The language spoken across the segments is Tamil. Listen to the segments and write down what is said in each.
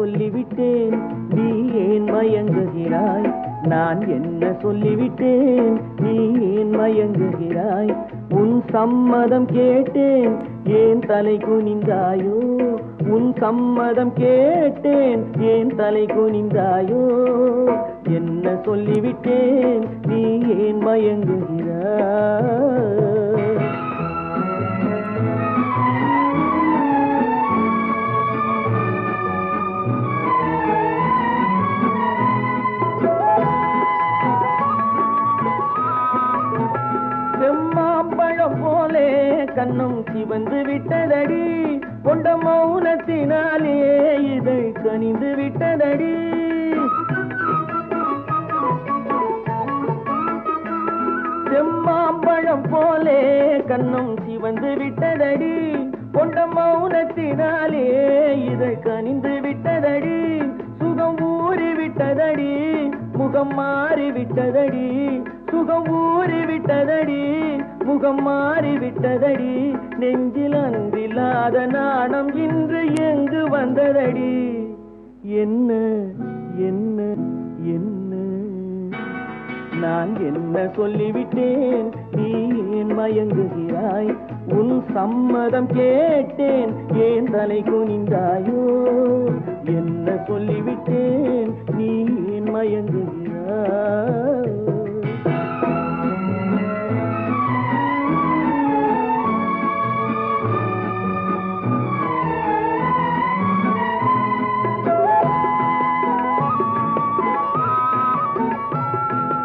சொல்லிவிட்டேன் நீ ஏன் மயங்குகிறாய் நான் என்ன சொல்லிவிட்டேன் நீ ஏன் மயங்குகிறாய் உன் சம்மதம் கேட்டேன் ஏன் தலை குனிந்தாயோ உன் சம்மதம் கேட்டேன் ஏன் தலை குனிந்தாயோ என்ன சொல்லிவிட்டேன் நீ ஏன் மயங்குகிறாய் செம்மாம்பழம் போலே கண்ணும் சிவந்து விட்டதடி கொண்ட மௌனத்தினாலே இதை கனிந்து விட்டதடி செம்மாம்பழம் போலே கண்ணும் சிவந்து விட்டதடி கொண்ட மௌனத்தினாலே இதை கனிந்து விட்டதடி சுகம் ஊறி விட்டதடி முகம் மாறி விட்டதடி சுகம் ஊறி விட்டதடி முகம் மாறி விட்டதடி நெஞ்சில் அன்பில்லாத நாணம் இன்று எங்கு வந்ததடி என்ன என்ன என்ன நான் என்ன சொல்லிவிட்டேன் நீ ஏன் மயங்குகிறாய் உன் சம்மதம் கேட்டேன் ஏன் தலை குனிந்தாயோ என்ன சொல்லிவிட்டேன் நீ ஏன் மயங்குகிறாய்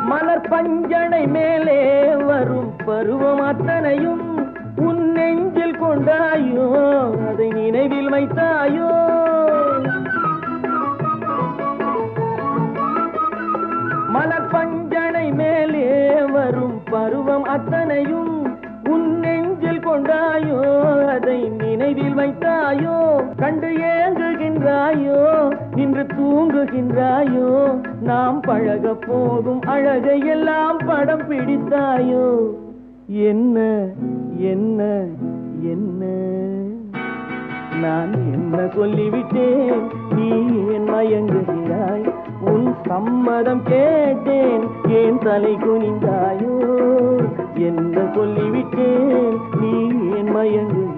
மலர் பஞ்சனை மேலே வரும் பருவம் அத்தனையும் உன் நெஞ்சில் கொண்டாயோ அதை நினைவில் வைத்தாயோ மலர் பஞ்சனை மேலே வரும் பருவம் அத்தனையும் உன் நெஞ்சில் கொண்டாயோ அதை நினைவில் வைத்தாயோ கண்டு ஏங்குகின்றாயோ இன்று தூங்குகின்றாயோ நாம் பழக போகும் அழகையெல்லாம் படம் பிடித்தாயோ என்ன என்ன என்ன நான் என்ன சொல்லிவிட்டேன் நீ ஏன் மயங்குகிறாய் உன் சம்மதம் கேட்டேன் ஏன் தலை குனிந்தாயோ என்ன சொல்லிவிட்டேன் நீ ஏன் மயங்குகிறாய்